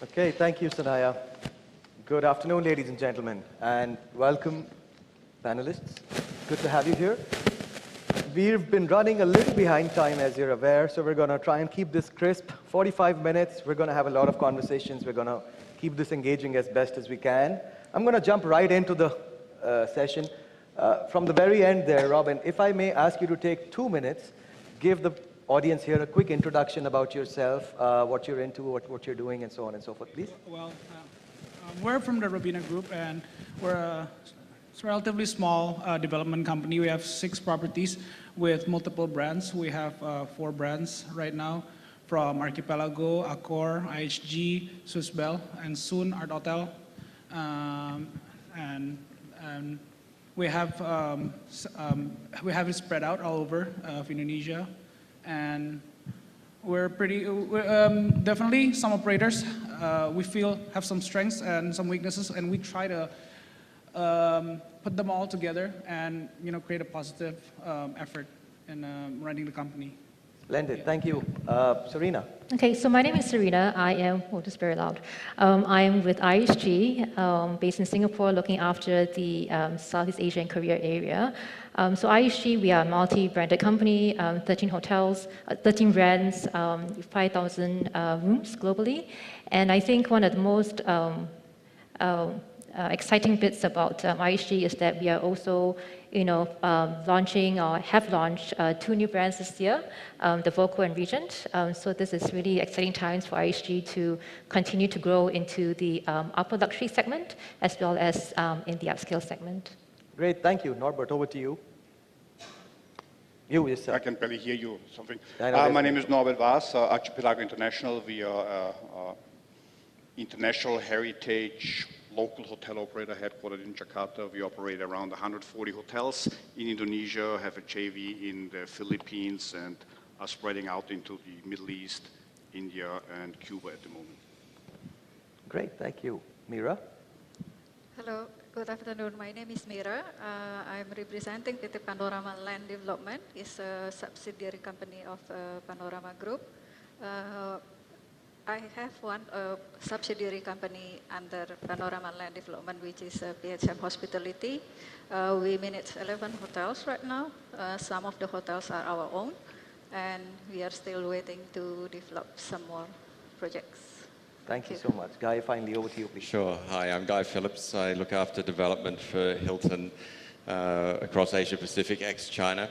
Okay, thank you, Sanaya. Good afternoon, ladies and gentlemen, and welcome, panelists. Good to have you here. We've been running a little behind time, as you're aware, so we're going to try and keep this crisp. 45 minutes, we're going to have a lot of conversations. We're going to keep this engaging as best as we can. I'm going to jump right into the session. From the very end there, Robin, if I may ask you to take 2 minutes, give the audience here a quick introduction about yourself, what you're into, what you're doing, and so on and so forth, please. Well, we're from the Robina Group, and we're a relatively small development company. We have 6 properties with multiple brands. We have 4 brands right now, from Archipelago, Accor, IHG, Swiss Bell, and soon Art Hotel. And we have it spread out all over of Indonesia. And we're definitely some operators we feel have some strengths and some weaknesses, and we try to put them all together and create a positive effort in running the company. Splendid, thank you. Serena. Okay, so my name is Serena. I am, oh, just very loud. I am with IHG, based in Singapore, looking after the Southeast Asia and Korea area. So IHG, we are a multi-branded company, 13 hotels, 13 brands, 5,000 rooms globally. And I think one of the most exciting bits about IHG is that we are also, launching or have launched 2 new brands this year, the Voco and Regent. So this is really exciting times for IHG to continue to grow into the upper luxury segment as well as in the upscale segment. Great, thank you. Norbert, over to you. You, yes, sir. I can barely hear you. Something. My name is Norbert Vaz, Archipelago International. We are international heritage local hotel operator headquartered in Jakarta. We operate around 140 hotels in Indonesia, have a JV in the Philippines, and are spreading out into the Middle East, India, and Cuba at the moment. Great, thank you. Mira? Hello, good afternoon. My name is Mira. I'm representing the PanoranaLand Development. It's a subsidiary company of Panorama Group. I have one subsidiary company under PanoranaLand Development, which is PHM Hospitality. We manage 11 hotels right now. Some of the hotels are our own, and we are still waiting to develop some more projects. Thank you so much. Guy, finally, over to you, please. Sure. Hi, I'm Guy Phillips. I look after development for Hilton across Asia Pacific, ex-China.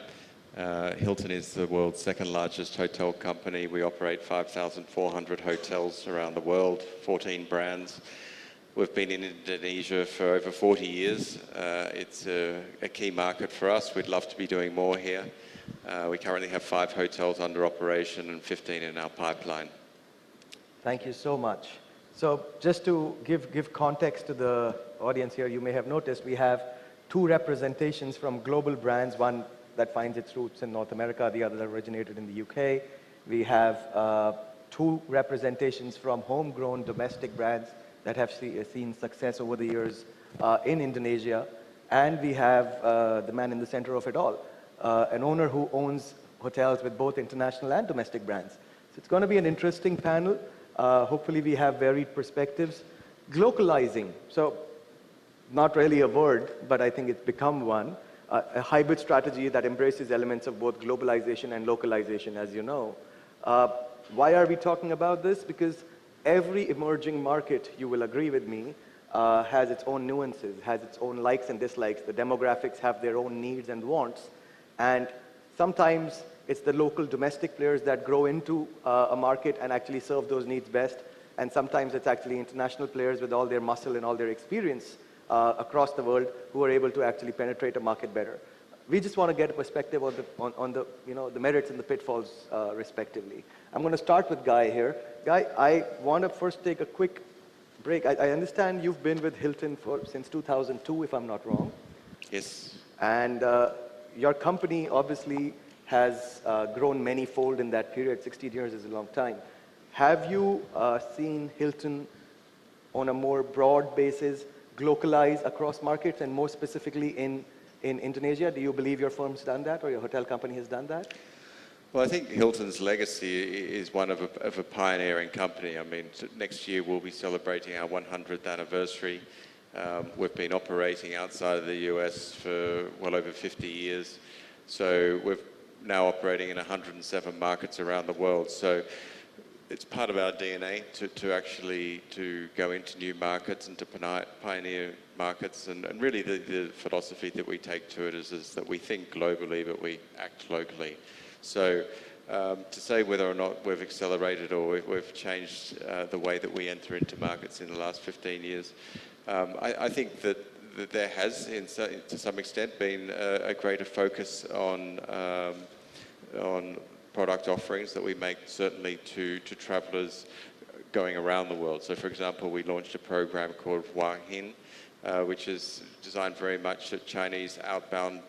Hilton is the world's 2nd largest hotel company. We operate 5,400 hotels around the world, 14 brands. We've been in Indonesia for over 40 years. It's a key market for us. We'd love to be doing more here. We currently have 5 hotels under operation and 15 in our pipeline. Thank you so much. So just to give context to the audience here, you may have noticed we have 2 representations from global brands, one that finds its roots in North America, the other that originated in the UK. We have 2 representations from homegrown domestic brands that have seen success over the years in Indonesia. And we have the man in the center of it all, an owner who owns hotels with both international and domestic brands. So it's going to be an interesting panel. Hopefully we have varied perspectives. Glocalizing, so not really a word, but I think it's become one. A hybrid strategy that embraces elements of both globalization and localization, as you know. Why are we talking about this? Because every emerging market, you will agree with me, has its own nuances, has its own likes and dislikes. The demographics have their own needs and wants. And sometimes it's the local domestic players that grow into a market and actually serve those needs best. And sometimes it's actually international players with all their muscle and all their experience across the world who are able to actually penetrate a market better. We just want to get a perspective on the merits and the pitfalls respectively. I'm going to start with Guy here. Guy, I want to first take a quick break. I understand you've been with Hilton since 2002, if I'm not wrong. Yes. And your company obviously has grown many-fold in that period. 16 years is a long time. Have you seen Hilton on a more broad basis glocalize across markets, and more specifically in Indonesia? Do you believe your firm's done that, or your hotel company has done that? Well, I think Hilton's legacy is one of a pioneering company. I mean, next year we'll be celebrating our 100th anniversary. We've been operating outside of the US for well over 50 years. So we're now operating in 107 markets around the world. So it's part of our DNA to actually go into new markets and to pioneer markets. And really the philosophy that we take to it is that we think globally, but we act locally. So to say whether or not we've accelerated or we've changed the way that we enter into markets in the last 15 years, I think that there has, to some extent, been a greater focus on product offerings that we make certainly to travellers going around the world. So, for example, we launched a program called Wang Hin, which is designed very much at Chinese outbound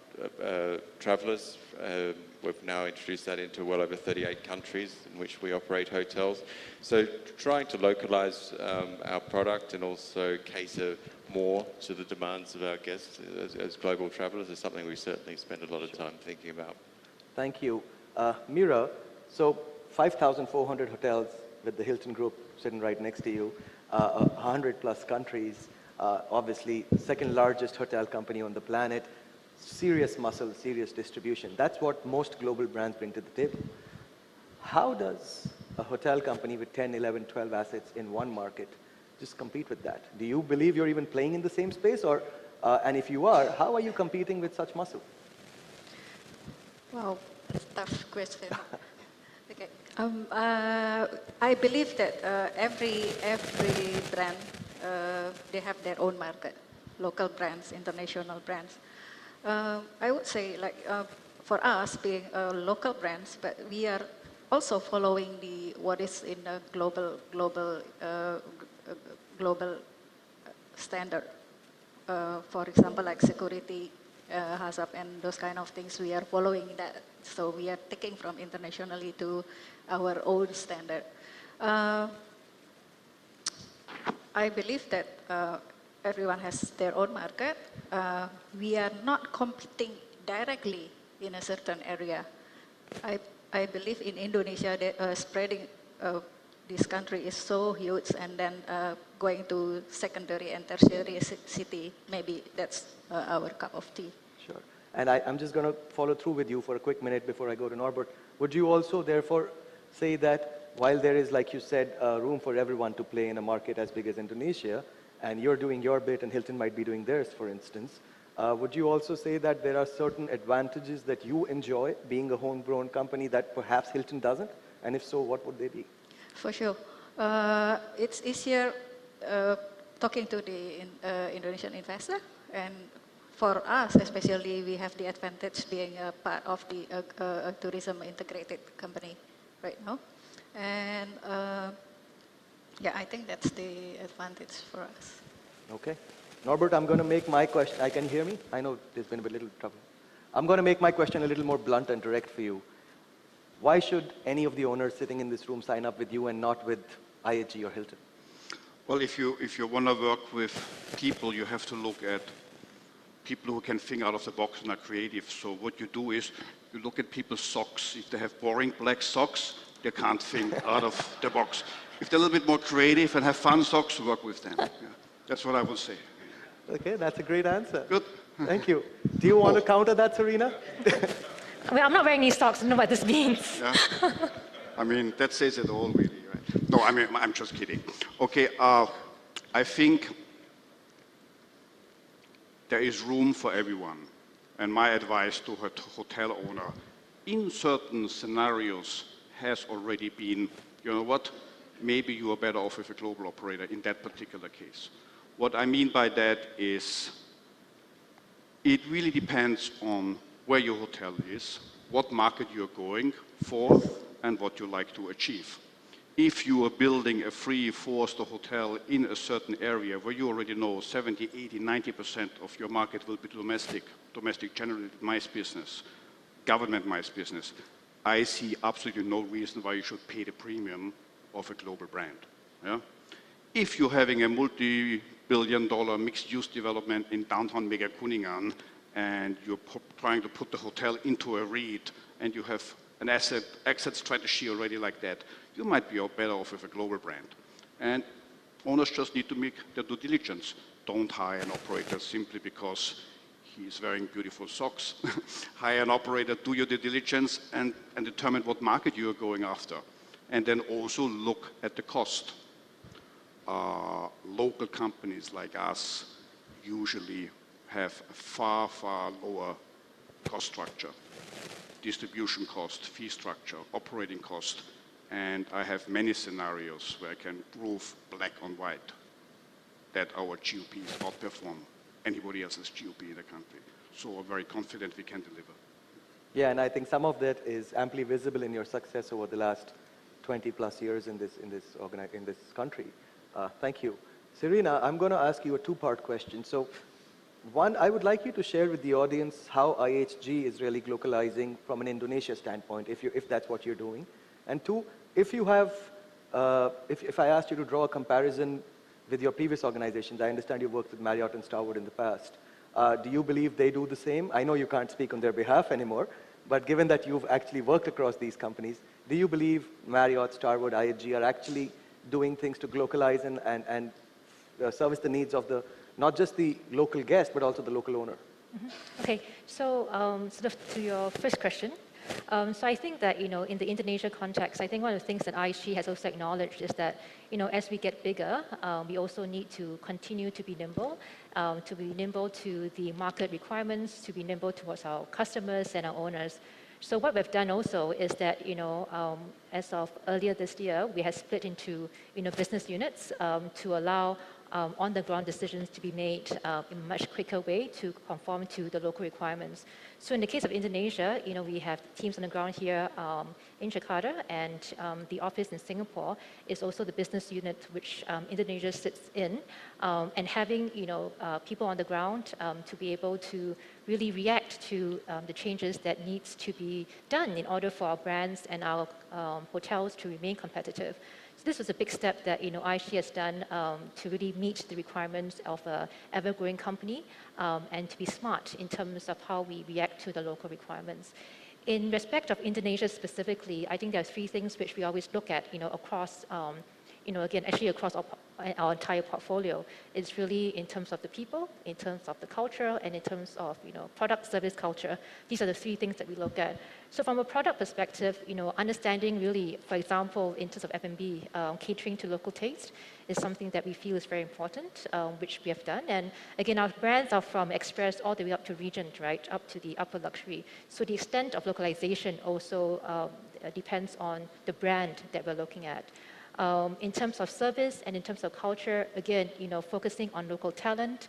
travellers. We've now introduced that into well over 38 countries in which we operate hotels. So trying to localise our product and also cater more to the demands of our guests as global travellers is something we certainly spend a lot of time thinking about. Thank you. Mira, so 5,400 hotels with the Hilton Group sitting right next to you, 100 plus countries, obviously second largest hotel company on the planet, serious muscle, serious distribution. That's what most global brands bring to the table. How does a hotel company with 10, 11, 12 assets in one market just compete with that? Do you believe you're even playing in the same space? Or, and if you are, how are you competing with such muscle? Wow, tough question. Okay. I believe that every brand, they have their own market, local brands, international brands. I would say, like, for us, being local brands, but we are also following what is in the global standard. For example, like security, HACCP, and those kind of things, we are following that. So we are taking from internationally to our own standard. I believe that everyone has their own market. We are not competing directly in a certain area. I believe in Indonesia that spreading this country is so huge, and then going to secondary and tertiary city, maybe that's our cup of tea. Sure. And I'm just going to follow through with you for a quick minute before I go to Norbert. Would you also therefore say that while there is, like you said, room for everyone to play in a market as big as Indonesia, and you're doing your bit and Hilton might be doing theirs, for instance, would you also say that there are certain advantages that you enjoy being a homegrown company that perhaps Hilton doesn't? And if so, what would they be? For sure. It's easier talking to the Indonesian investor, and for us especially, we have the advantage being a part of the tourism integrated company right now. And yeah, I think that's the advantage for us. Okay. Norbert, I'm going to make my question, can you hear me? I know there's been a little trouble. I'm going to make my question a little more blunt and direct for you. Why should any of the owners sitting in this room sign up with you and not with IHG or Hilton? Well, if you want to work with people, you have to look at people who can think out of the box and are creative. So what you do is you look at people's socks. If they have boring black socks, they can't think out of the box. If they're a little bit more creative and have fun socks, work with them. Yeah. That's what I would say. Okay, that's a great answer. Good. Thank you. Do you want to counter that, Serena? I mean, I'm not wearing any socks. I don't know what this means. Yeah. I mean, that says it all, really, right? No, I mean, I'm just kidding. Okay, I think there is room for everyone. And my advice to a hotel owner, in certain scenarios, has already been, you know what, maybe you are better off with a global operator in that particular case. What I mean by that is, it really depends on where your hotel is, what market you're going for, and what you like to achieve. If you are building a 3, 4-star hotel in a certain area where you already know 70, 80, 90% of your market will be domestic generated MICE business, government MICE business, I see absolutely no reason why you should pay the premium of a global brand. Yeah? If you're having a multi-billion-dollar mixed-use development in downtown Mega Kuningan, and you're trying to put the hotel into a REIT, and you have an exit strategy already like that, you might be better off with a global brand. And owners just need to make their due diligence. Don't hire an operator simply because he's wearing beautiful socks. Hire an operator, do your due diligence, and determine what market you are going after. And then also look at the cost. Local companies like us usually have a far, far lower cost structure. Distribution cost, fee structure, operating cost. And I have many scenarios where I can prove black on white that our GOPs outperform anybody else's GOP in the country. So we're very confident we can deliver. Yeah, and I think some of that is amply visible in your success over the last 20 plus years in this country. Thank you. Serena, I'm going to ask you a two-part question. So one, I would like you to share with the audience how IHG is really glocalizing from an Indonesia standpoint, if that's what you're doing. And two, if you have, if I asked you to draw a comparison with your previous organizations, I understand you worked with Marriott and Starwood in the past. Do you believe they do the same? I know you can't speak on their behalf anymore, but given that you've actually worked across these companies, do you believe Marriott, Starwood, IHG are actually doing things to glocalize and service the needs of not just the local guest, but also the local owner? Mm-hmm. Okay, so sort of to your first question, so I think that, in the Indonesia context, I think one of the things that IHG has also acknowledged is that, as we get bigger, we also need to continue to be nimble to the market requirements, to be nimble towards our customers and our owners. So what we've done also is that, as of earlier this year, we have split into, business units to allow on-the-ground decisions to be made in a much quicker way to conform to the local requirements. So in the case of Indonesia, we have teams on the ground here in Jakarta, and the office in Singapore is also the business unit which Indonesia sits in, and having people on the ground to be able to really react to the changes that needs to be done in order for our brands and our hotels to remain competitive. So this was a big step that IHG has done to really meet the requirements of an ever-growing company and to be smart in terms of how we react to the local requirements. In respect of Indonesia specifically, I think there are three things which we always look at, across, again, actually across our entire portfolio. It's really in terms of the people, in terms of the culture, and in terms of, product, service, culture. These are the three things that we look at. So from a product perspective, understanding really, for example, in terms of F&B, catering to local taste is something that we feel is very important, which we have done. And again, our brands are from Express all the way up to Regent, right, up to the upper luxury. So the extent of localization also depends on the brand that we're looking at. In terms of service and in terms of culture, again, focusing on local talent.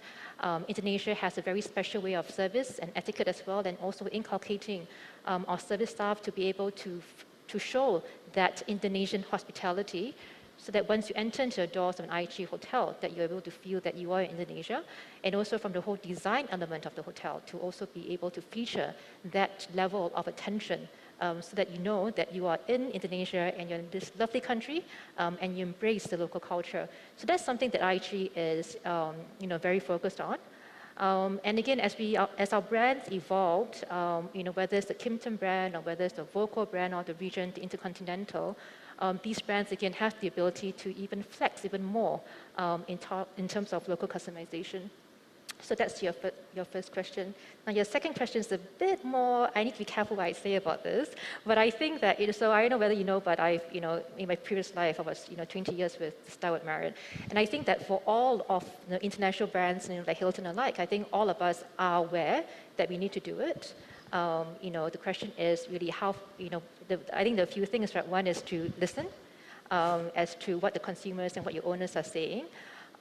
Indonesia has a very special way of service and etiquette as well, and also inculcating our service staff to be able to show that Indonesian hospitality, so that once you enter into the doors of an IHG hotel, that you're able to feel that you are in Indonesia, and also from the whole design element of the hotel to also be able to feature that level of attention, so that you know that you are in Indonesia and you're in this lovely country, and you embrace the local culture. So that's something that IHG is, very focused on. And again, as our brands evolved, whether it's the Kimpton brand or whether it's the Voco brand or the Regent, the InterContinental, these brands again have the ability to even flex even more in terms of local customization. So that's your first question. Now your second question is a bit more, I need to be careful what I say about this, but I think that, so I don't know whether you know, but I've, in my previous life, I was, 20 years with Starwood Marriott. And I think that for all of the international brands, like Hilton and like, I think all of us are aware that we need to do it. The question is really how, I think there are a few things, right? One is to listen as to what the consumers and what your owners are saying.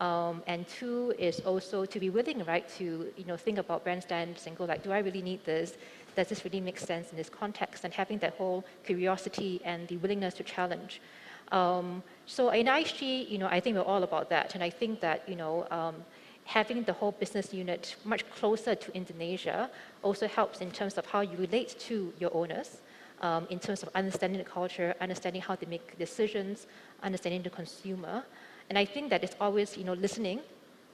And two is also to be willing, right, to think about brand standards and go like, do I really need this? Does this really make sense in this context? And having that whole curiosity and the willingness to challenge. So in IHG, I think we're all about that, and I think that having the whole business unit much closer to Indonesia also helps in terms of how you relate to your owners, in terms of understanding the culture, understanding how they make decisions, understanding the consumer. And I think that it's always, listening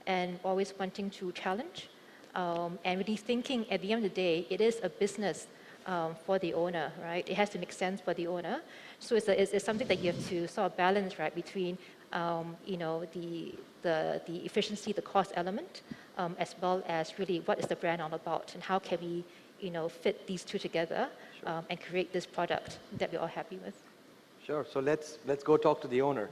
and always wanting to challenge, and really thinking at the end of the day, it is a business for the owner, right? It has to make sense for the owner. So it's something that you have to sort of balance, right, between the efficiency, the cost element, as well as really what is the brand all about and how can we fit these two together and create this product that we're all happy with. Sure. So let's go talk to the owner.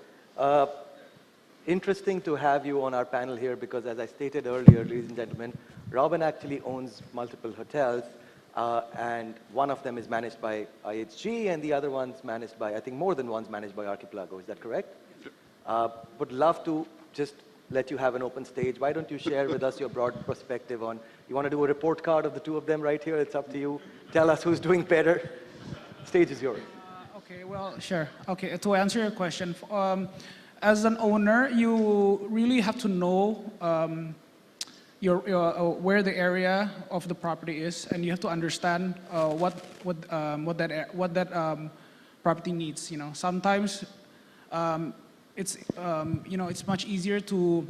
Interesting to have you on our panel here because, as I stated earlier, ladies and gentlemen, Robin actually owns multiple hotels, and one of them is managed by IHG, and the other one's managed by, I think more than one's managed by Archipelago. Is that correct? Would love to just let you have an open stage. Why don't you share with us your broad perspective on, you want to do a report card of the two of them right here? It's up to you. Tell us who's doing better. Stage is yours. Okay, well, sure. Okay, to answer your question, as an owner, you really have to know where the area of the property is, and you have to understand what that property needs. Sometimes it's much easier to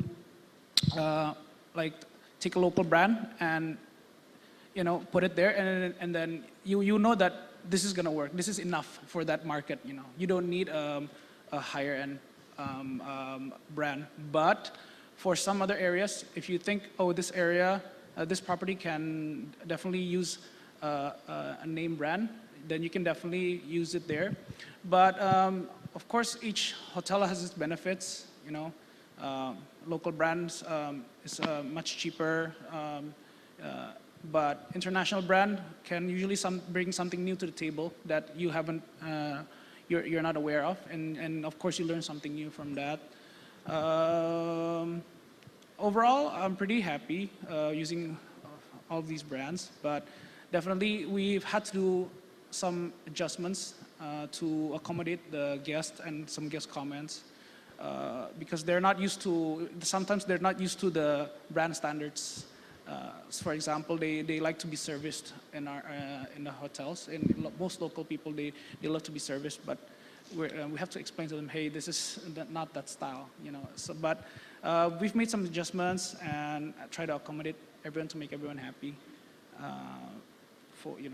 like take a local brand and put it there, and then you know that this is gonna work. This is enough for that market. You don't need a higher end brand. But for some other areas, if you think, oh, this area, this property can definitely use a name brand, then you can definitely use it there. But of course, each hotel has its benefits. Local brands is much cheaper, but international brand can usually bring something new to the table that you haven't, you're not aware of, and of course you learn something new from that. Overall, I'm pretty happy using all these brands, but definitely we've had to do some adjustments to accommodate the guests and some guest comments because they're not used to, sometimes they're not used to the brand standards. For example, they like to be serviced in the hotels, and most local people, they love to be serviced, but we have to explain to them, hey, this is not that style, So, but we've made some adjustments and try to accommodate everyone to make everyone happy. Things like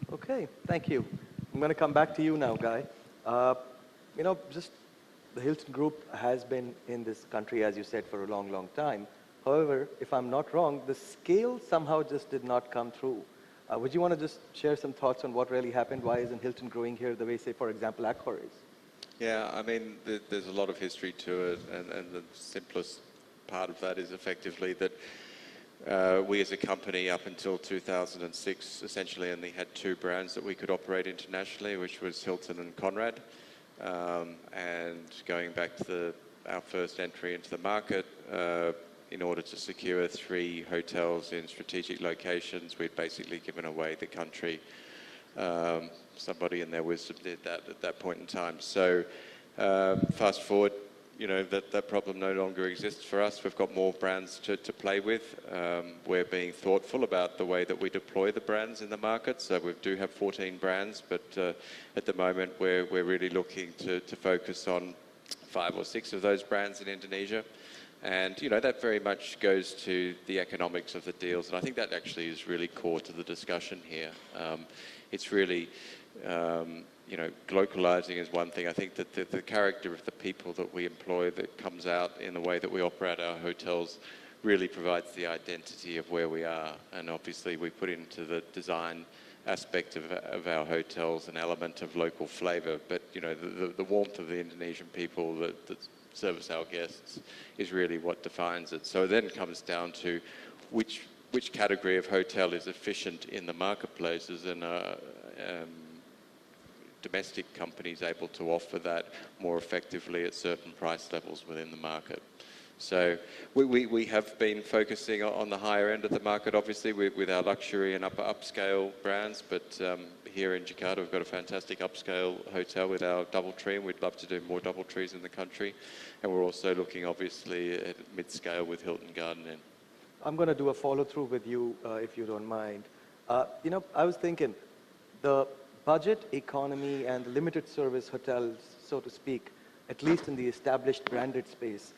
that. Okay, thank you. I'm going to come back to you now, Guy. Just the Hilton Group has been in this country, as you said, for a long, long time. However, if I'm not wrong, the scale somehow just did not come through. Would you want to just share some thoughts on what really happened? Why isn't Hilton growing here the way, say, for example, Accor is? Yeah, I mean, there's a lot of history to it, and the simplest part of that is effectively that we as a company up until 2006 essentially only had two brands that we could operate internationally, which was Hilton and Conrad. And going back to our first entry into the market, in order to secure 3 hotels in strategic locations, we'd basically given away the country. Somebody in their wisdom did that at that point in time. So fast forward, that problem no longer exists for us. We've got more brands to play with. We're being thoughtful about the way that we deploy the brands in the market. So we do have 14 brands, but at the moment we're really looking to focus on 5 or 6 of those brands in Indonesia. And, that very much goes to the economics of the deals. And I think that actually is really core to the discussion here. It's really, glocalizing is one thing. I think that the character of the people that we employ that comes out in the way that we operate our hotels really provides the identity of where we are. And obviously we put into the design aspect of our hotels an element of local flavor. But, the warmth of the Indonesian people that service our guests is really what defines it. So then it comes down to which category of hotel is efficient in the marketplaces, and domestic companies able to offer that more effectively at certain price levels within the market. So we have been focusing on the higher end of the market, obviously, with our luxury and upscale brands, but here in Jakarta we've got a fantastic upscale hotel with our DoubleTree, and we'd love to do more DoubleTrees in the country. And we're also looking, obviously, at mid-scale with Hilton Garden Inn. I'm going to do a follow-through with you, if you don't mind. I was thinking, the budget economy and limited service hotels, so to speak, at least in the established branded space,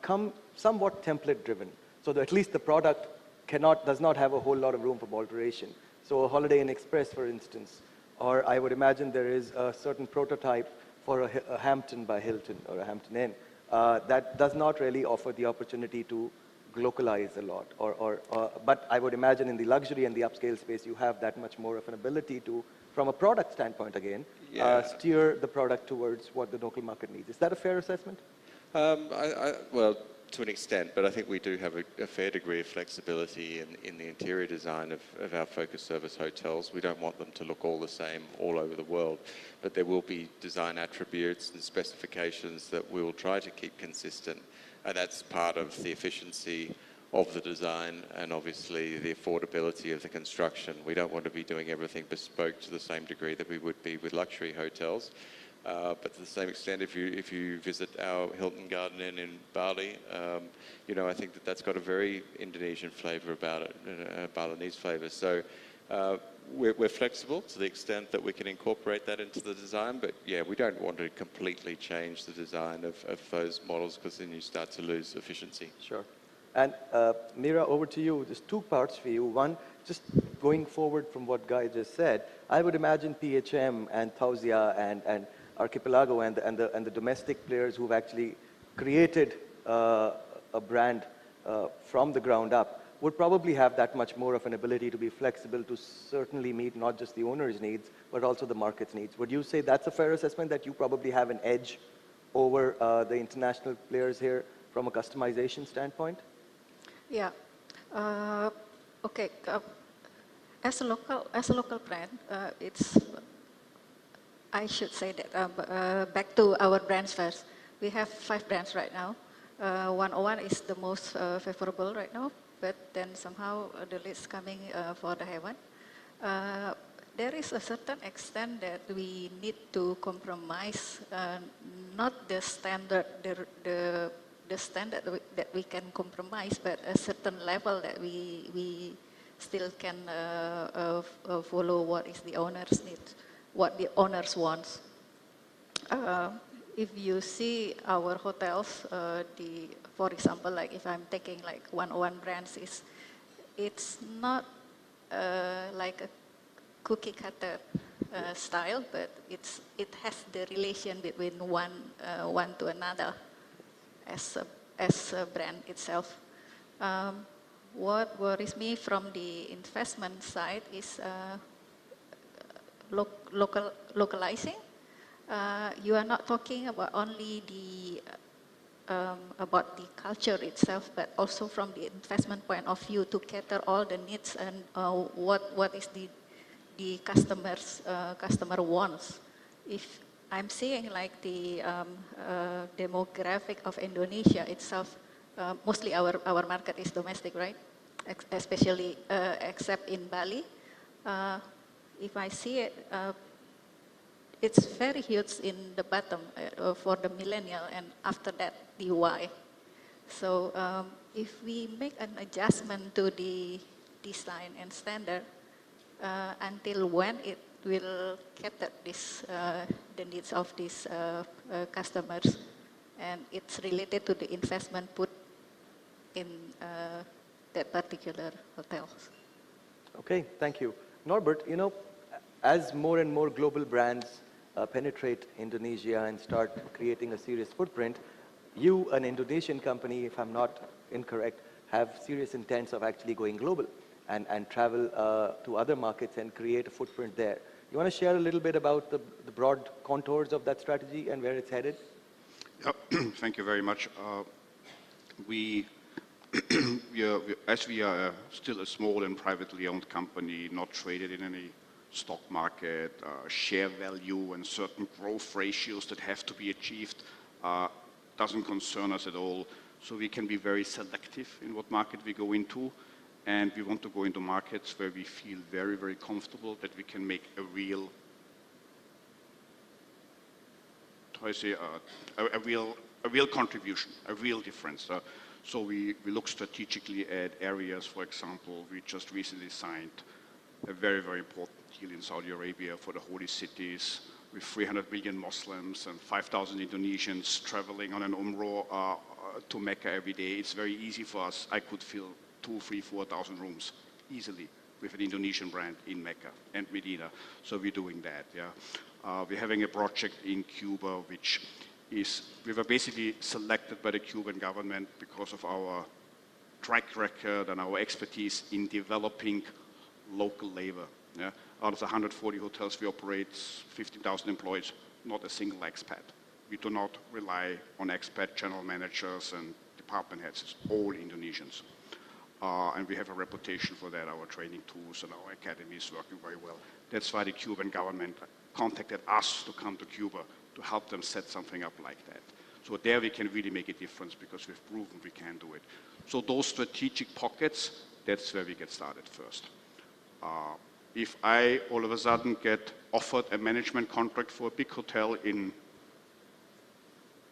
come somewhat template driven. So that at least the product does not have a whole lot of room for alteration. So a Holiday Inn Express, for instance, or I would imagine there is a certain prototype for a Hampton by Hilton or a Hampton Inn that does not really offer the opportunity to glocalize a lot. But I would imagine in the luxury and the upscale space, you have that much more of an ability to, from a product standpoint again, steer the product towards what the local market needs. Is that a fair assessment? Well, to an extent, but I think we do have a fair degree of flexibility in the interior design of our focus service hotels. We don't want them to look all the same all over the world, but there will be design attributes and specifications that we will try to keep consistent, and that's part of the efficiency of the design and obviously the affordability of the construction. We don't want to be doing everything bespoke to the same degree that we would be with luxury hotels. But to the same extent, if you visit our Hilton Garden Inn in Bali, you know, I think that's got a very Indonesian flavour about it, a Balinese flavour. So we're flexible to the extent that we can incorporate that into the design, but yeah, we don't want to completely change the design of those models because then you start to lose efficiency. Sure. And Mira, over to you. There's two parts for you. One, just going forward from what Guy just said, I would imagine PHM and Tausya and Archipelago and the domestic players who've actually created a brand from the ground up would probably have that much more of an ability to be flexible to certainly meet not just the owner's needs, but also the market's needs. Would you say that's a fair assessment, that you probably have an edge over the international players here from a customization standpoint? Yeah. Okay. As a local brand, I should say that back to our brands first. We have 5 brands right now. 101 is the most favorable right now, but then somehow the list coming for the Heaven. There is a certain extent that we need to compromise, not the standard, the standard that we can compromise, but a certain level that we still can follow what is the owner's needs, what the owners wants. If you see our hotels, for example, like if I'm taking like 101 brands, it's not like a cookie cutter style, but it has the relation between one to another as a brand itself. What worries me from the investment side is localizing. You are not talking about only about the culture itself, but also from the investment point of view to cater all the needs and what is the customer wants. If I'm seeing like the demographic of Indonesia itself, mostly our market is domestic, right? Especially except in Bali. If I see it, it's very huge in the bottom for the millennial, and after that the Y. So if we make an adjustment to the design and standard, until when it will cater the needs of these customers, and it's related to the investment put in that particular hotels. Okay, thank you. Norbert, you know, as more and more global brands penetrate Indonesia and start creating a serious footprint, you, an Indonesian company, if I'm not incorrect, have serious intents of actually going global and travel to other markets and create a footprint there. You want to share a little bit about the broad contours of that strategy and where it's headed? Thank you very much. As we are still a small and privately owned company, not traded in any stock market, share value and certain growth ratios that have to be achieved doesn't concern us at all. So we can be very selective in what market we go into, and we want to go into markets where we feel very, very comfortable that we can make a real, a real contribution, a real difference. So we look strategically at areas. For example, we just recently signed a very, very important deal in Saudi Arabia for the holy cities with 300 million Muslims and 5,000 Indonesians traveling on an Umrah to Mecca every day. It's very easy for us. I could fill 2,000, 3,000, 4,000 rooms easily with an Indonesian brand in Mecca and Medina. So we're doing that, yeah. We're having a project in Cuba, which is, we were basically selected by the Cuban government because of our track record and our expertise in developing local labor. Yeah? Out of the 140 hotels we operate, 15,000 employees, not a single expat. We do not rely on expat general managers and department heads. It's all Indonesians. And we have a reputation for that. Our training tools and our academy is working very well. That's why the Cuban government contacted us to come to Cuba to help them set something up like that. So there we can really make a difference because we've proven we can do it. So those strategic pockets, that's where we get started first. If I all of a sudden get offered a management contract for a big hotel in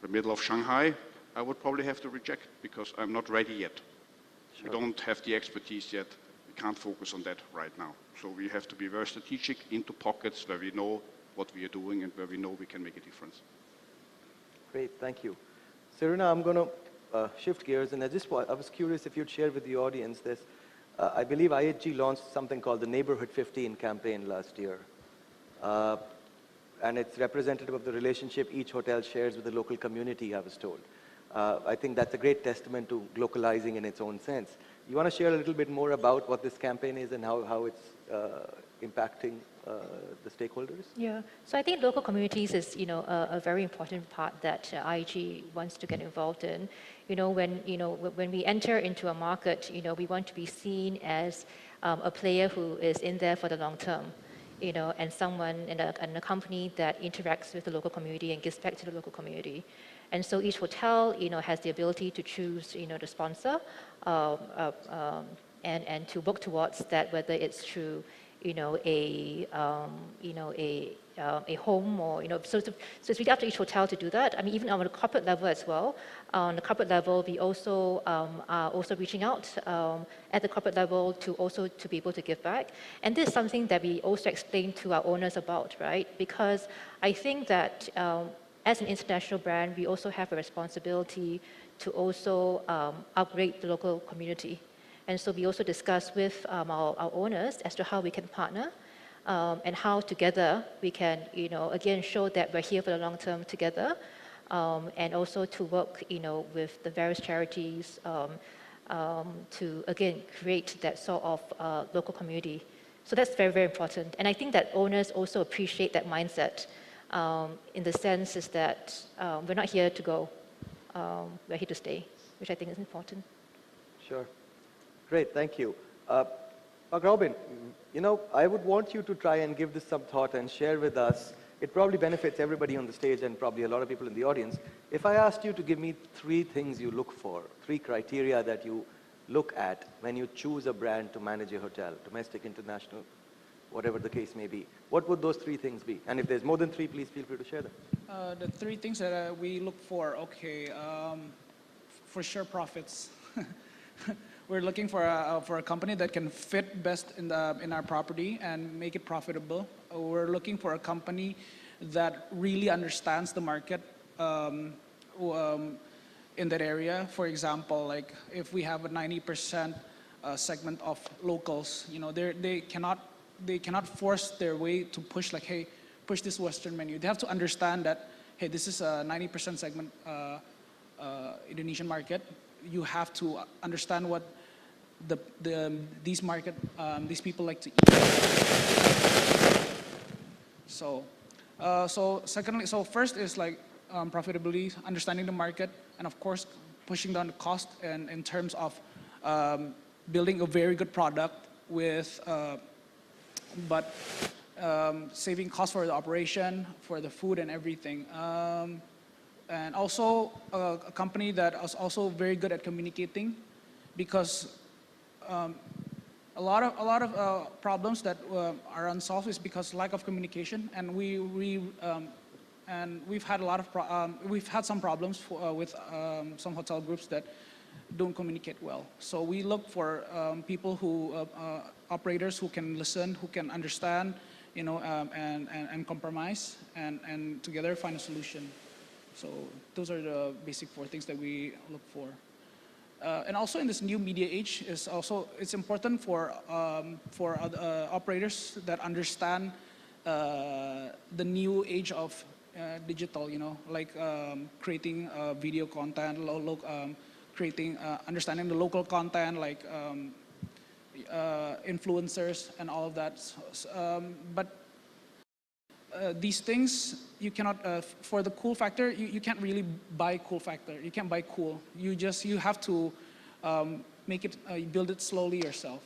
the middle of Shanghai, I would probably have to reject because I'm not ready yet. Sure. We don't have the expertise yet. We can't focus on that right now. So we have to be very strategic into pockets where we know what we are doing and where we know we can make a difference. Great, thank you. Serena, I'm going to shift gears, and I was curious if you'd share with the audience this. I believe IHG launched something called the Neighborhood 15 campaign last year. And it's representative of the relationship each hotel shares with the local community, I was told. I think that's a great testament to glocalizing in its own sense. You want to share a little bit more about what this campaign is and how it's impacting the stakeholders? Yeah, so I think local communities is, a very important part that IHG wants to get involved in. When we enter into a market, we want to be seen as a player who is in there for the long term, and someone in a company that interacts with the local community and gives back to the local community. And so each hotel, has the ability to choose, the sponsor, and to work towards that, whether it's through, a home or, so it's really up to each hotel to do that. I mean, even on the corporate level as well. On the corporate level, we also are also reaching out at the corporate level to be able to give back. And this is something that we also explain to our owners about, right? Because I think that as an international brand, we also have a responsibility to also upgrade the local community. And so we also discuss with our owners as to how we can partner and how together we can, again, show that we're here for the long term together, and also to work, with the various charities to, again, create that sort of local community. So that's very, very important. And I think that owners also appreciate that mindset in the sense is that we're not here to go, we're here to stay, which I think is important. Sure. Great, thank you. Robin, I would want you to try and give this some thought and share with us. It probably benefits everybody on the stage and probably a lot of people in the audience. If I asked you to give me 3 things you look for, 3 criteria that you look at when you choose a brand to manage a hotel, domestic, international, whatever the case may be, what would those 3 things be? And if there's more than 3, please feel free to share them. The 3 things that we look for, for sure profits. We're looking for a company that can fit best in our property and make it profitable. We're looking for a company that really understands the market in that area. For example, like if we have a 90% segment of locals, they cannot force their way to push like, hey, push this Western menu. They have to understand that, hey, this is a 90% segment Indonesian market. You have to understand what these people like to eat. So first is like profitability, understanding the market, and of course pushing down the cost and in terms of building a very good product with, but saving costs for the operation, for the food and everything. And also a company that is also very good at communicating, because a lot of problems that are unsolved is because lack of communication, and we've had some problems with some hotel groups that don't communicate well. So we look for people operators who can listen, who can understand, and compromise, and together find a solution. So those are the basic 4 things that we look for. And also in this new media age, it's important for operators that understand the new age of digital, like creating video content, creating, understanding the local content, like influencers and all of that. But these things, you cannot, for the cool factor, you can't really buy cool factor. You can't buy cool. You have to make it, build it slowly yourself,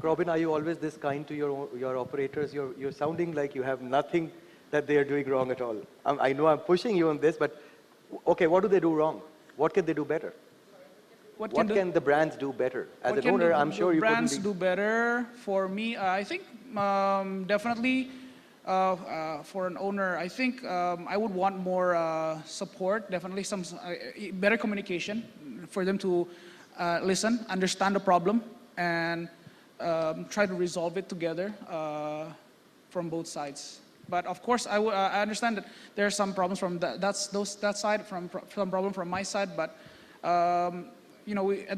Robin, are you always this kind to your operators? You're sounding like you have nothing that they are doing wrong at all. I know I'm pushing you on this, but okay, what do they do wrong? What can they do better? What can the brands do better? As an owner, I'm sure you couldn't brands do better. For me, I think definitely for an owner, I think I would want more support, definitely some better communication for them to listen, understand the problem, and try to resolve it together from both sides. But of course, I understand that there are some problems from that side, some problem from my side. But at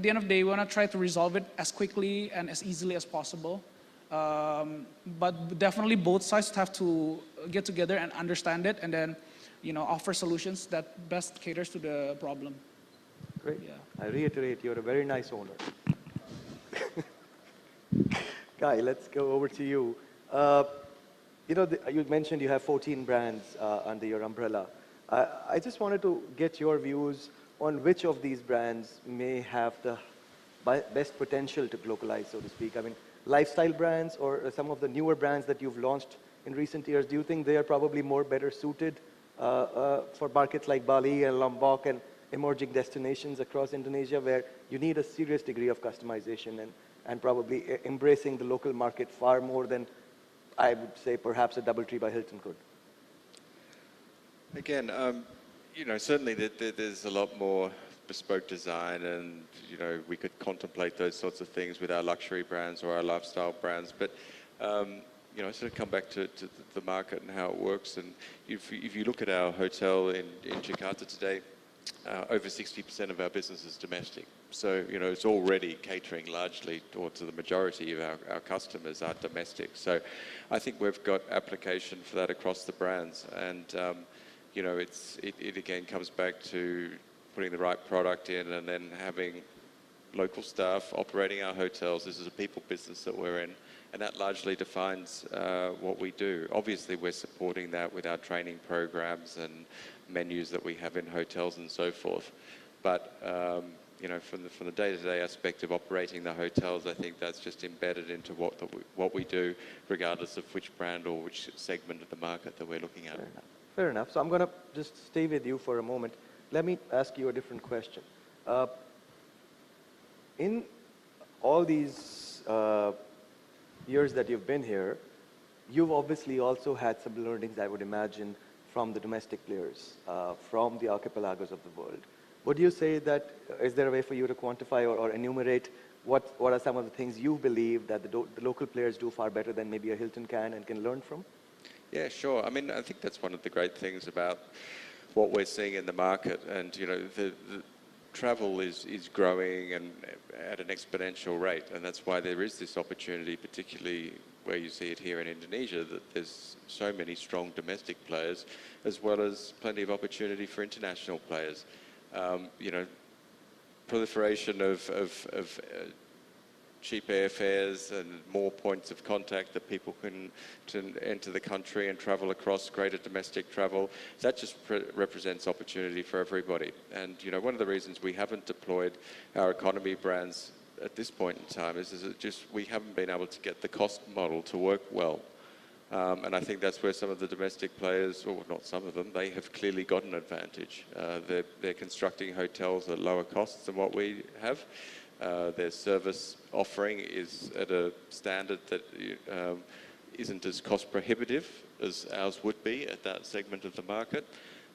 the end of the day, we want to try to resolve it as quickly and as easily as possible. But definitely, both sides have to get together and understand it, and then offer solutions that best caters to the problem. Great. Yeah. I reiterate, you're a very nice owner. Guy, let's go over to you. You mentioned you have 14 brands under your umbrella. I just wanted to get your views on which of these brands may have the best potential to glocalize, so to speak. I mean, lifestyle brands or some of the newer brands that you've launched in recent years, do you think they are probably more better suited for markets like Bali and Lombok and emerging destinations across Indonesia where you need a serious degree of customization and probably embracing the local market far more than I would say perhaps a DoubleTree by Hilton could? Again, certainly there's a lot more bespoke design, and we could contemplate those sorts of things with our luxury brands or our lifestyle brands. But sort of come back to the market and how it works. And if you look at our hotel in Jakarta today, over 60% of our business is domestic. So, it's already catering largely, or to the majority of our customers are domestic. So I think we've got application for that across the brands. And, it again comes back to putting the right product in and then having local staff operating our hotels. This is a people business that we're in, and that largely defines what we do. Obviously, we're supporting that with our training programs and menus that we have in hotels and so forth. But from the day-to-day aspect of operating the hotels, I think that's just embedded into what we do, regardless of which brand or which segment of the market that we're looking at. Fair enough. So I'm going to just stay with you for a moment. Let me ask you a different question. In all these years that you've been here, you've obviously also had some learnings, I would imagine, from the domestic players, from the archipelagos of the world. Would you say that, is there a way for you to quantify or enumerate what are some of the things you believe that the local players do far better than maybe a Hilton can and can learn from? Yeah, sure. I mean, I think that's one of the great things about what we're seeing in the market. And, the travel is growing and at an exponential rate. And that's why there is this opportunity, particularly where you see it here in Indonesia, that there's so many strong domestic players, as well as plenty of opportunity for international players. Proliferation of cheap airfares and more points of contact that people can enter the country and travel across, greater domestic travel, that just represents opportunity for everybody. And one of the reasons we haven't deployed our economy brands at this point in time is that just we haven't been able to get the cost model to work well. And I think that's where some of the domestic players, or not some of them, they have clearly got an advantage. They're constructing hotels at lower costs than what we have. Their service offering is at a standard that isn't as cost prohibitive as ours would be at that segment of the market.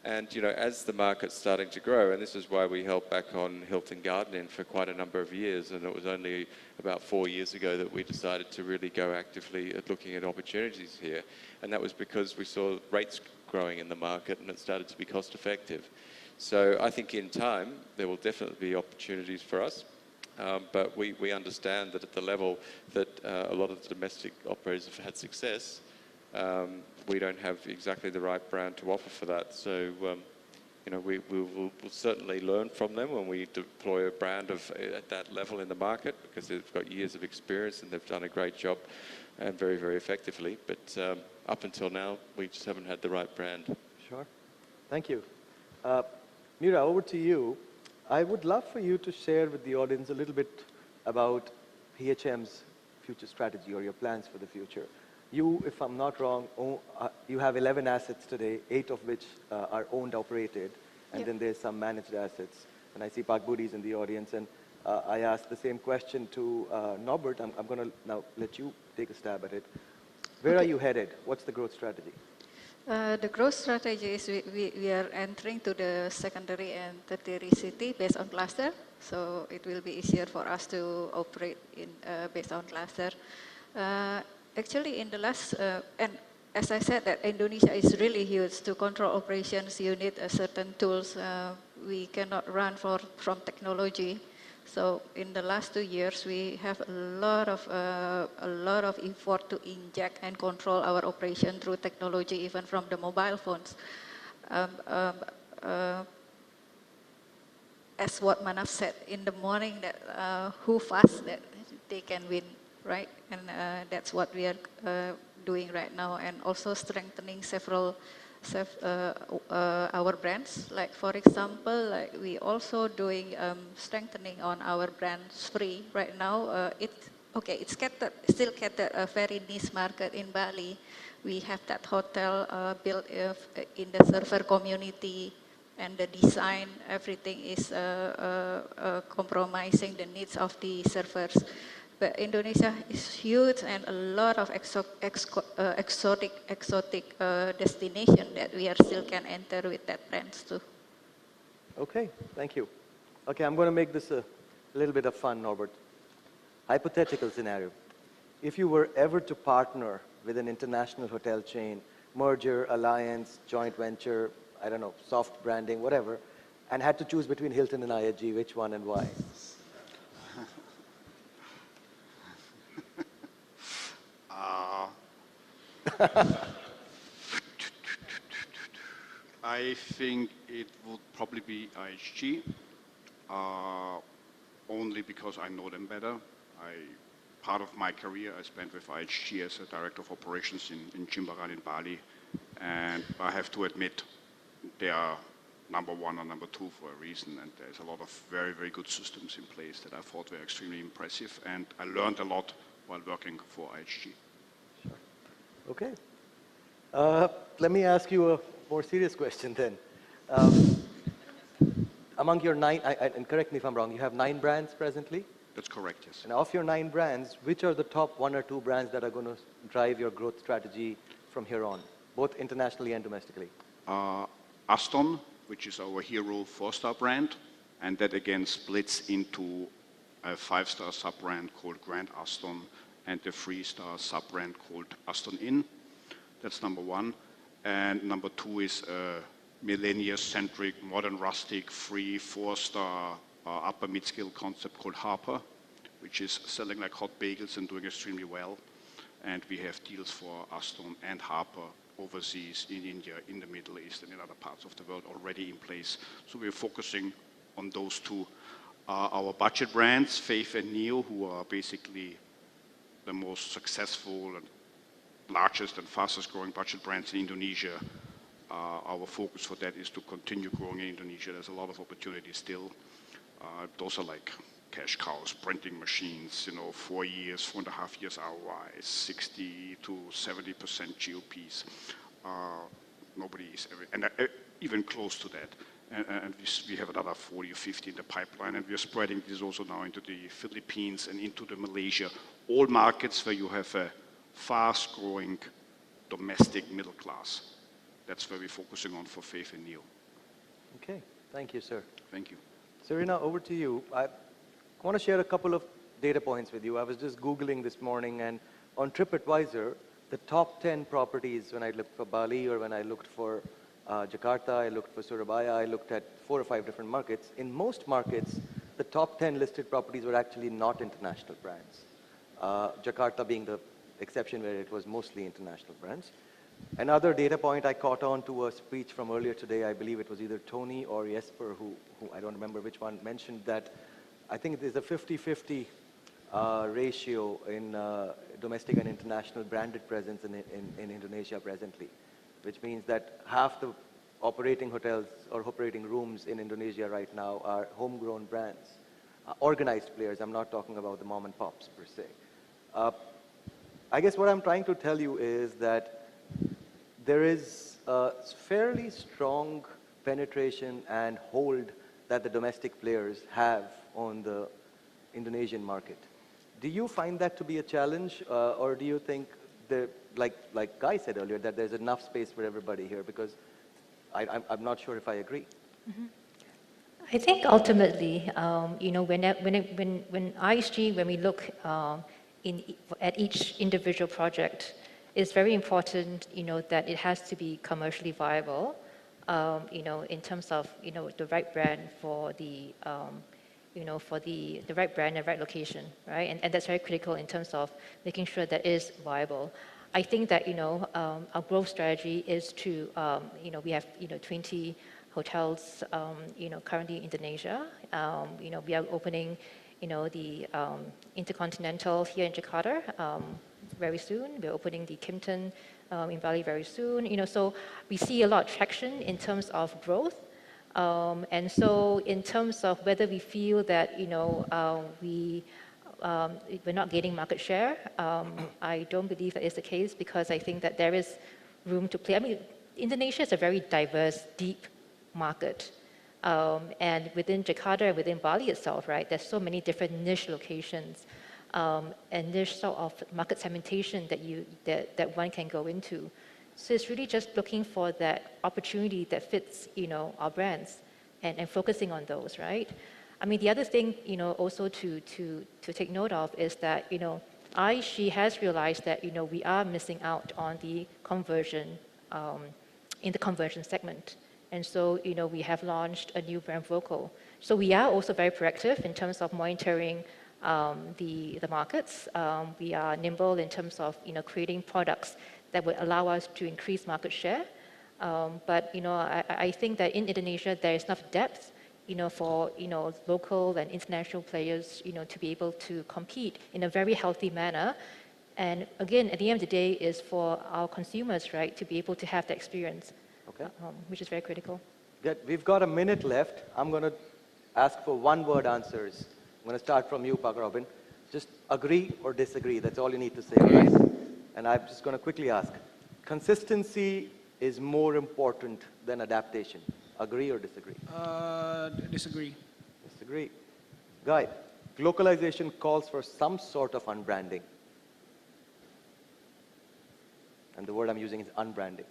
And as the market's starting to grow, and this is why we held back on Hilton Garden Inn for quite a number of years, and it was only about 4 years ago that we decided to really go actively at looking at opportunities here. And that was because we saw rates growing in the market, and it started to be cost effective. So I think in time there will definitely be opportunities for us, but we understand that at the level that a lot of the domestic operators have had success, we don't have exactly the right brand to offer for that. So you know, we'll certainly learn from them when we deploy a brand at that level in the market, because they've got years of experience and they've done a great job and very, very effectively. But up until now, we just haven't had the right brand. Sure. Thank you. Mira, over to you. I would love for you to share with the audience a little bit about PHM's future strategy or your plans for the future. You, if I'm not wrong, you have 11 assets today, 8 of which are owned, operated, and then there's some managed assets. And I see Park Booties in the audience, and I asked the same question to Norbert. I'm going to now let you take a stab at it. Where are you headed? What's the growth strategy? The growth strategy is we are entering to the secondary and tertiary city based on cluster. So it will be easier for us to operate in based on cluster. Actually, in the last, and as I said, that Indonesia is really huge. To control operations, you need certain tools. We cannot run from technology. So in the last 2 years, we have a lot of effort to inject and control our operation through technology, even from the mobile phones. As what Manaf said in the morning, that who fast, that they can win, right? And that's what we are doing right now, and also strengthening several our brands. Like for example, like we also doing strengthening on our brand Spree right now. It's still catered a very niche market in Bali. We have that hotel built in the server community, and the design, everything is compromising the needs of the servers. But Indonesia is huge, and a lot of exotic destination that we are still can enter with that brands too. Okay, thank you. Okay, I'm going to make this a little bit of fun, Norbert. Hypothetical scenario. If you were ever to partner with an international hotel chain, merger, alliance, joint venture, I don't know, soft branding, whatever, and had to choose between Hilton and IHG, which one and why? I think it would probably be IHG, only because I know them better. Part of my career I spent with IHG as a director of operations in Jimbaran in Bali, and I have to admit they are number 1 or number 2 for a reason, and there's a lot of very, very good systems in place that I thought were extremely impressive, and I learned a lot while working for IHG. Sure. Okay. Let me ask you a more serious question then. Among your 9, and correct me if I'm wrong, you have 9 brands presently? That's correct, yes. And of your 9 brands, which are the top 1 or 2 brands that are going to drive your growth strategy from here on, both internationally and domestically? Aston, which is our hero 4-star brand, and that again splits into a 5-star sub-brand called Grand Aston and a 3-star sub-brand called Aston Inn. That's number 1. And number 2 is a millennial-centric, modern, rustic, free, 4-star upper mid-scale concept called Harper, which is selling like hot bagels and doing extremely well. And we have deals for Aston and Harper overseas in India, in the Middle East, and in other parts of the world already in place. So we're focusing on those 2. Our budget brands, Faith and Neo, who are basically the most successful and largest and fastest growing budget brands in Indonesia. Our focus for that is to continue growing in Indonesia. There's a lot of opportunities still. Those are like cash cows, printing machines, 4 years, 4.5 years ROIs, 60 to 70% GOPs. Nobody is even close to that. And we have another 40 or 50 in the pipeline, and we're spreading this also now into the Philippines and into the Malaysia. All markets where you have a fast-growing domestic middle class. That's where we're focusing on for Faith and Neo. Okay, thank you, sir. Thank you. Serena, over to you. I want to share a couple of data points with you. I was just Googling this morning, and on TripAdvisor, the top 10 properties, when I looked for Bali or when I looked for Jakarta, I looked for Surabaya, I looked at 4 or 5 different markets. In most markets, the top 10 listed properties were actually not international brands. Jakarta being the exception where it was mostly international brands. Another data point I caught on to a speech from earlier today, I believe it was either Tony or Jesper, who I don't remember which one, mentioned that I think there's a 50-50 ratio in domestic and international branded presence in Indonesia presently, which means that half the operating hotels or operating rooms in Indonesia right now are homegrown brands, organized players. I'm not talking about the mom and pops per se. I guess what I'm trying to tell you is that there is a fairly strong penetration and hold that the domestic players have on the Indonesian market. Do you find that to be a challenge, or do you think that, like Guy said earlier, that there's enough space for everybody here? Because I'm not sure if I agree. Mm-hmm. I think ultimately, you know, when ISG, when we look at each individual project, it's very important, you know, that it has to be commercially viable, you know, in terms of, you know, the right brand for the, you know, for the right brand and right location, right? And that's very critical in terms of making sure that it is viable. I think that, you know, our growth strategy is to, you know, we have, you know, 20 hotels, you know, currently in Indonesia. You know, we are opening, you know, the InterContinental here in Jakarta very soon. We're opening the Hilton in Bali very soon. You know, so we see a lot of traction in terms of growth. And so in terms of whether we feel that, you know, we're not gaining market share, I don't believe that is the case, because I think that there is room to play. I mean, Indonesia is a very diverse, deep market. And within Jakarta, within Bali itself, right, there's so many different niche locations and niche sort of market segmentation that one can go into. So it's really just looking for that opportunity that fits, you know, our brands and focusing on those, right? I mean, the other thing, you know, also to take note of is that, you know, she has realized that, you know, we are missing out on the conversion, in the conversion segment. And so, you know, we have launched a new brand vocal. So we are also very proactive in terms of monitoring the markets. We are nimble in terms of, you know, creating products that would allow us to increase market share. But, you know, I think that in Indonesia, there is enough depth, you know, for, you know, local and international players, you know, to be able to compete in a very healthy manner. And again, at the end of the day, is for our consumers, right, to be able to have the experience, okay, which is very critical. Good. We've got a minute left. I'm going to ask for one-word answers. I'm going to start from you, Pak Robin. Just agree or disagree. That's all you need to say, right? And I'm just going to quickly ask. Consistency is more important than adaptation. Agree or disagree? Disagree. Disagree. Guy, glocalization calls for some sort of unbranding. And the word I'm using is unbranding.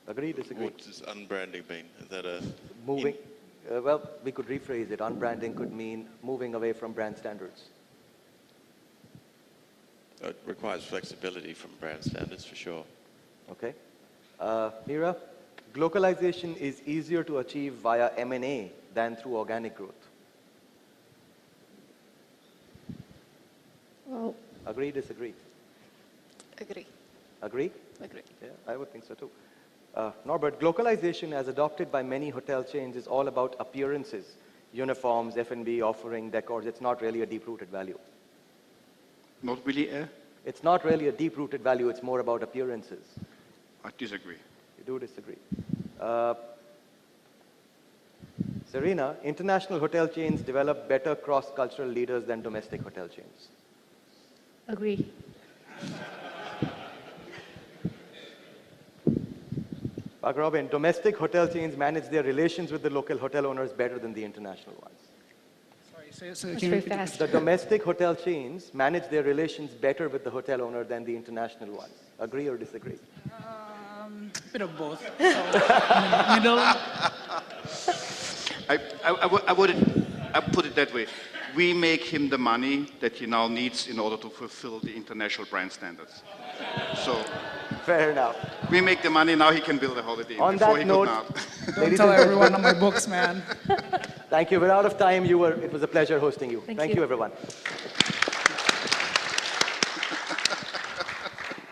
Agree, disagree? What does unbranding mean? Is that a... Moving, well, we could rephrase it. Unbranding could mean moving away from brand standards. It requires flexibility from brand standards, for sure. Okay. Mira, glocalization is easier to achieve via M&A than through organic growth. Well, Agree, disagree? agree. Agree? Agree. Yeah, I would think so too. Norbert, glocalization as adopted by many hotel chains is all about appearances, uniforms, F&B, offering, decors. It's not really a deep-rooted value. Not really It's not really a deep-rooted value. It's more about appearances. I disagree. You do disagree. Serena, international hotel chains develop better cross-cultural leaders than domestic hotel chains. Agree. Pak Robin, domestic hotel chains manage their relations with the local hotel owners better than the international ones. Sorry, so That's can you very repeat the fast. The domestic hotel chains manage their relations better with the hotel owner than the international ones. Agree or disagree? bit of both. So, middle. I put it that way. we make him the money that he now needs in order to fulfill the international brand standards. So Fair enough. we make the money, now he can build a Holiday Inn On before that he note, could not. Don't ladies tell and everyone gentlemen, on my books, man. thank you. We're out of time. It was a pleasure hosting you. Thank Thank you. you, everyone.